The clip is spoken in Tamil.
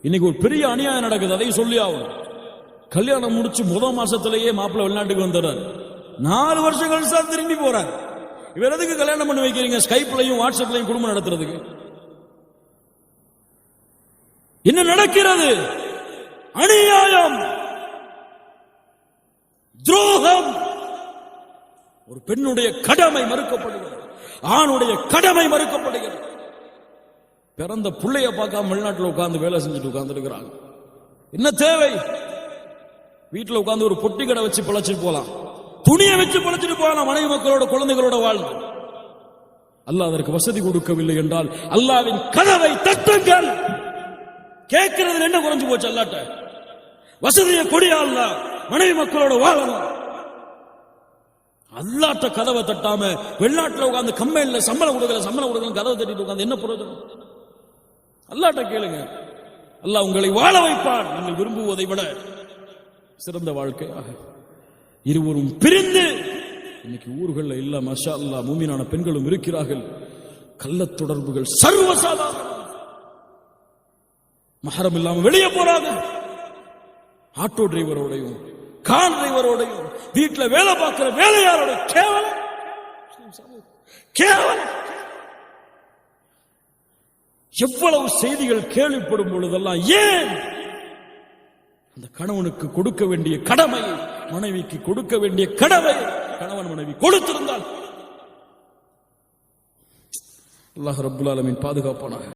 இன்னைக்கு ஒரு பெரிய அநியாயம் நடக்குது, அதையும் சொல்லி ஆகணும். கல்யாணம் முடிச்சு முதல் மாசத்திலேயே மாப்பிள்ளை வெளிநாட்டுக்கு வந்துடுறாரு. 4 வருஷம் கழிச்சா திரும்பி போறாரு. இவர் எதுக்கு கல்யாணம் பண்ணி வைக்கிறீங்க? ஸ்கைப்லையும் வாட்ஸ்அப்லையும் குடும்பம் நடத்துறதுக்கு. என்ன நடக்கிறது? அநியாயம், துரோகம். ஒரு பெண்ணுடைய கடமை மறுக்கப்படுகிறது, ஆணுடைய கடமை மறுக்கப்படுகிறது. பிறந்த பிள்ளைய பார்க்காம வெளிநாட்டில் உட்கார்ந்து வேலை செஞ்சுட்டு உட்கார்ந்து இருக்கிறாங்க. என்ன தேவை? வீட்டில் உட்கார்ந்து ஒரு பொட்டி கடை வச்சு பிழைச்சிட்டு போலாம், துணியை வச்சு பிழைச்சிட்டு போகலாம், மனைவி மக்களோட குழந்தைகளோட வாழ்ந்து. அல்லாஹ் அதற்கு வசதி கொடுக்கவில்லை என்றால் அல்லாஹ்வின் கதவை தட்டுங்கள். கேட்கிறது என்ன குறைஞ்சு போச்சு? அல்லாட்ட வசதியை கொடியா, அல்லாஹ் மனைவி மக்களோட வாழணும். அல்லாட்ட கதவை தட்டாம வெளிநாட்டில் உட்கார்ந்து கம்பெனில சம்பளம் கொடுக்கல கதவை தட்டிட்டு உட்கார்ந்து என்ன பிரயோஜனம்? அல்லாட்ட கேளுங்க, அல்லாஹ் உங்களை வாழ வைப்பார். நீங்கள் விரும்புவதை விட சிறந்த வாழ்க்கையாக. இருவரும் பிரிந்து இன்னைக்கு ஊர்கள் இல்ல, மாஷா அல்லாஹ் மூமினான பெண்களும் இருக்கிறார்கள். கள்ள தொடர்புகள் சர்வசாதாரணம். மஹரம் இல்லாம வெளியே போறாங்க. ஆட்டோ டிரைவரோடையும் கார் டிரைவரோடையும் வீட்டில் வேலை பார்க்கிற வேலையாரோட கேவலம் கேவலம். எவ்வளவு செய்திகள் கேள்விப்படும் பொழுதெல்லாம் ஏன் அந்த கணவனுக்கு கொடுக்க வேண்டிய கடமையை, மனைவிக்கு கொடுக்க வேண்டிய கடமையை கணவன் மனைவி கொடுத்திருந்தால் அல்லாஹ் ரப்புல் ஆலமீன் பாதுகாப்பானாக.